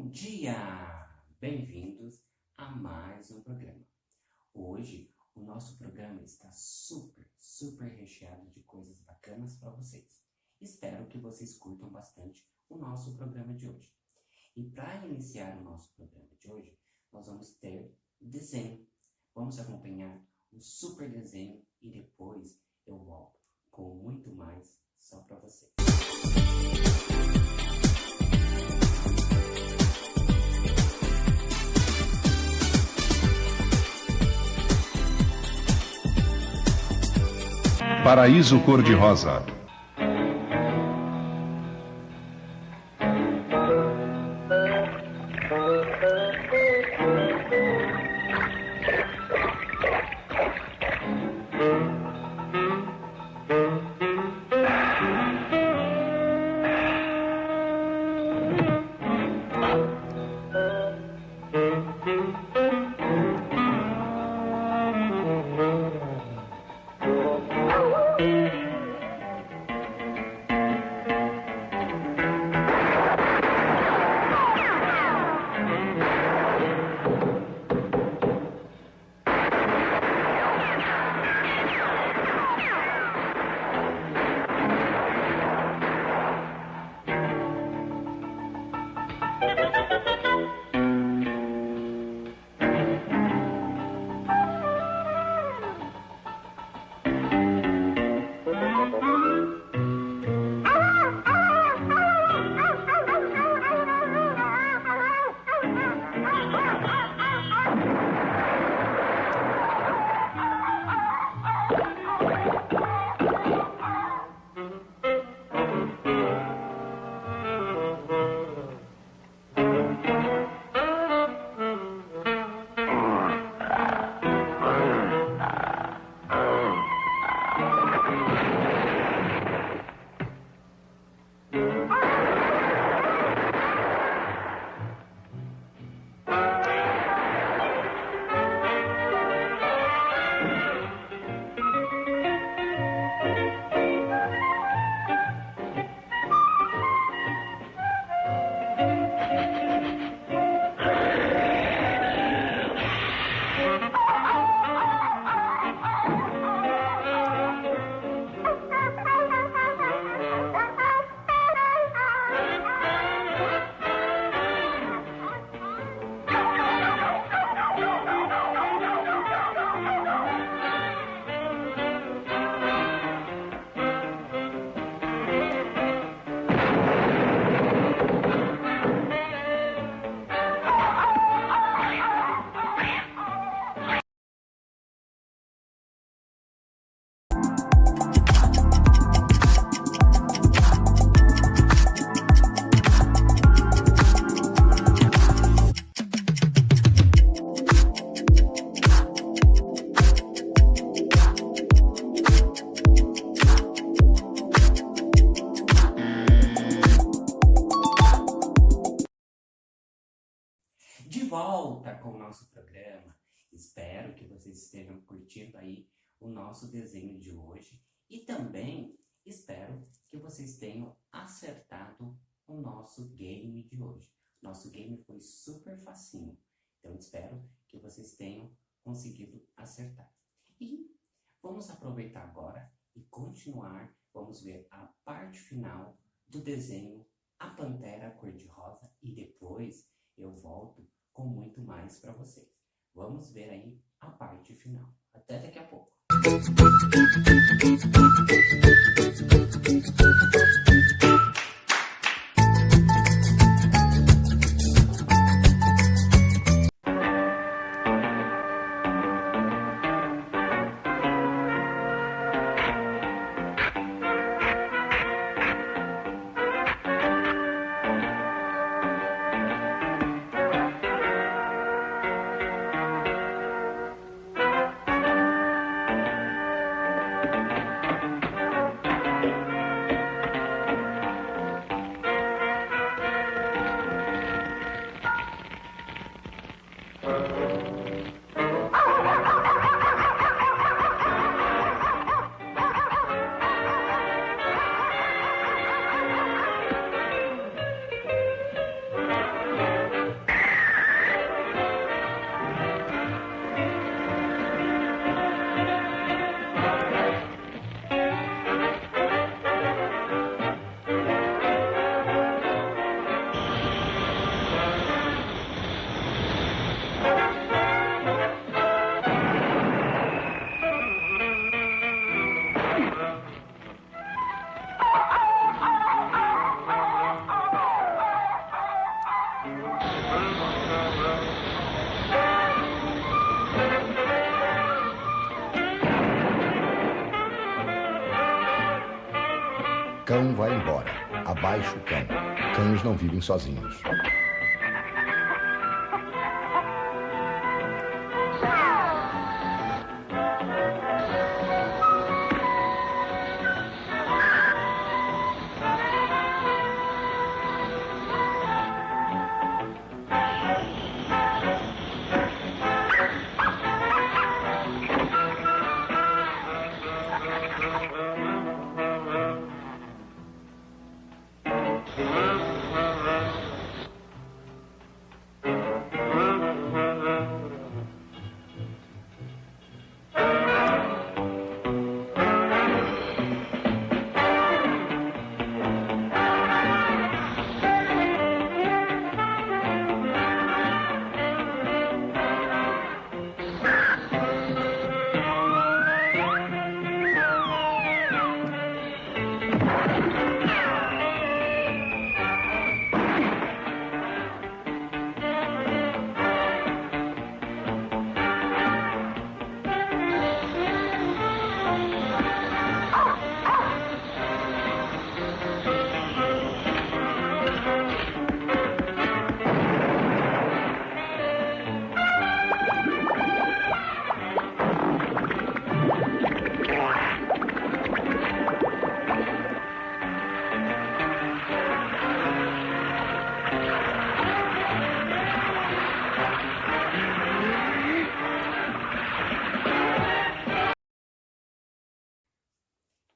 Bom dia! Bem-vindos a mais um programa. Hoje o nosso programa está super recheado de coisas bacanas para vocês. Espero que vocês curtam bastante o nosso programa de hoje. E para iniciar o nosso programa de hoje, nós vamos ter desenho. Vamos acompanhar um super desenho e depois eu volto com muito mais só para vocês. Paraíso cor-de-rosa. De volta com o nosso programa. Espero que vocês estejam curtindo aí o nosso desenho de hoje e também espero que vocês tenham acertado o nosso game de hoje. Nosso game foi super facinho, então espero que vocês tenham conseguido acertar. E vamos aproveitar agora e continuar, vamos ver a parte final do desenho A Pantera Cor-de-Rosa e depois eu volto com muito mais para vocês. Vamos ver aí a parte final. Até daqui a pouco. Cão vai embora. Abaixo o cão. Cães não vivem sozinhos.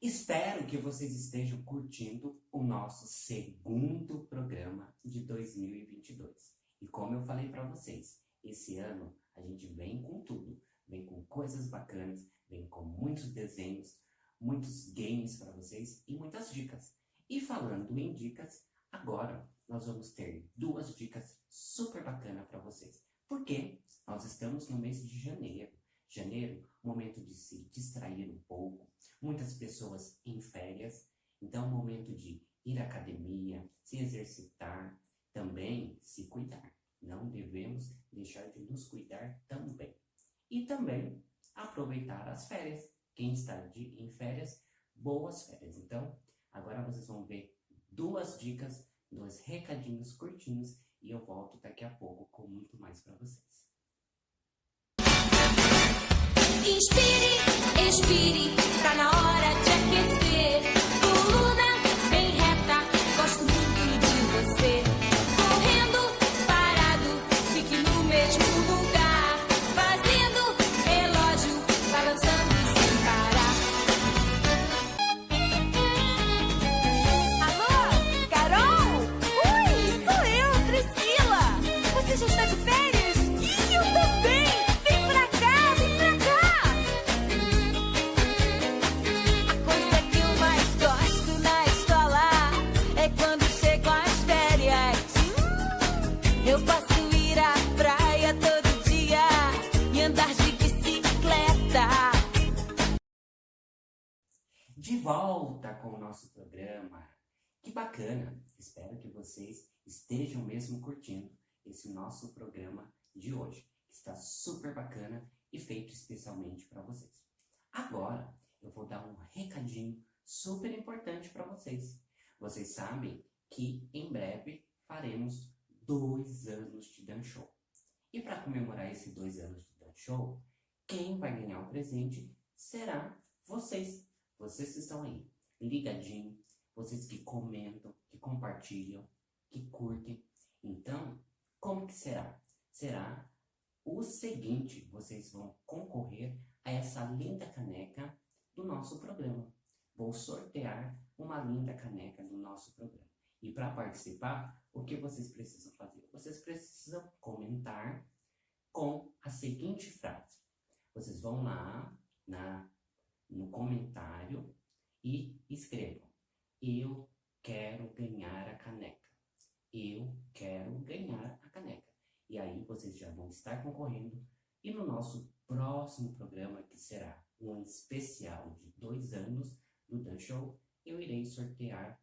Espero que vocês estejam curtindo o nosso segundo programa de 2022. E como eu falei para vocês, esse ano a gente vem com tudo, vem com coisas bacanas, vem com muitos desenhos, muitos games para vocês e muitas dicas. E falando em dicas, agora nós vamos ter 2 dicas super bacanas para vocês. Porque nós estamos no mês de janeiro. Janeiro, momento de se distrair um pouco, muitas pessoas em férias, então momento de ir à academia, se exercitar, também se cuidar. Não devemos deixar de nos cuidar também. E também aproveitar as férias. Quem está em férias, boas férias. Então, agora vocês vão ver 2 dicas, 2 recadinhos curtinhos e eu volto daqui a pouco com muito mais para vocês. Inspire, expire, tá na hora de aquecer. Coluna bem reta, gosto muito de você. Correndo, parado, fique no mesmo lugar. Fazendo relógio, balançando sem parar. Alô, Carol? Oi, sou eu, Priscila. Você já está de férias? Ih, eu também! Vem pra cá, vem pra cá! A coisa que eu mais gosto na escola é quando chegam as férias. Eu posso ir à praia todo dia e andar de bicicleta. De volta com o nosso programa. Que bacana! Espero que vocês estejam mesmo curtindo esse nosso programa de hoje. Está super bacana e feito especialmente para vocês. Agora eu vou dar um recadinho super importante para vocês. Vocês sabem que em breve faremos 2 anos de Dan Show. E para comemorar esses 2 anos de Dan Show, quem vai ganhar o presente será vocês. Vocês que estão aí, ligadinho, vocês que comentam, que compartilham, que curtem. Então, como que será? Será o seguinte, vocês vão concorrer a essa linda caneca do nosso programa. Vou sortear uma linda caneca do nosso programa. E para participar, o que vocês precisam fazer? Vocês precisam comentar com a seguinte frase. Vocês vão lá no comentário e escrevam: eu quero ganhar a caneca. Eu quero ganhar a caneca. E aí vocês já vão estar concorrendo. E no nosso próximo programa, que será um especial de 2 anos do Dan Show, eu irei sortear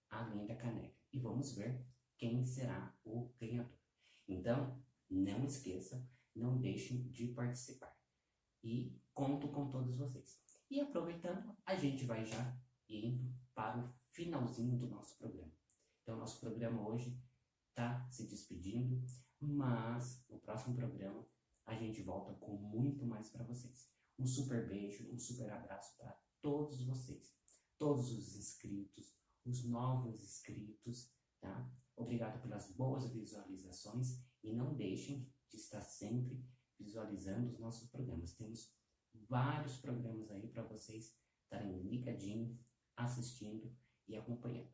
a linda caneca. E vamos ver quem será o ganhador. Então, não esqueçam, não deixem de participar. E conto com todos vocês. E aproveitando, a gente vai já indo para o finalzinho do nosso programa. Então, nosso programa hoje está se despedindo, mas no próximo programa a gente volta com muito mais para vocês. Um super beijo, um super abraço para todos vocês, todos os inscritos, os novos inscritos, tá? Obrigado pelas boas visualizações e não deixem de estar sempre visualizando os nossos programas. Temos vários programas aí para vocês estarem ligadinhos, assistindo e acompanhando.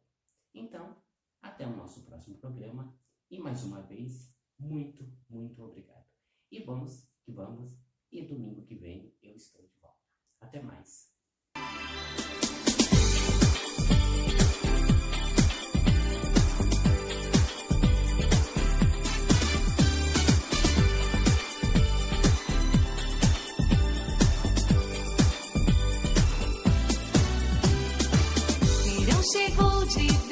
Então, até o nosso próximo programa e mais uma vez, muito, muito obrigado. E vamos que vamos, e domingo que vem eu estou de volta. Até mais. Verão chegou de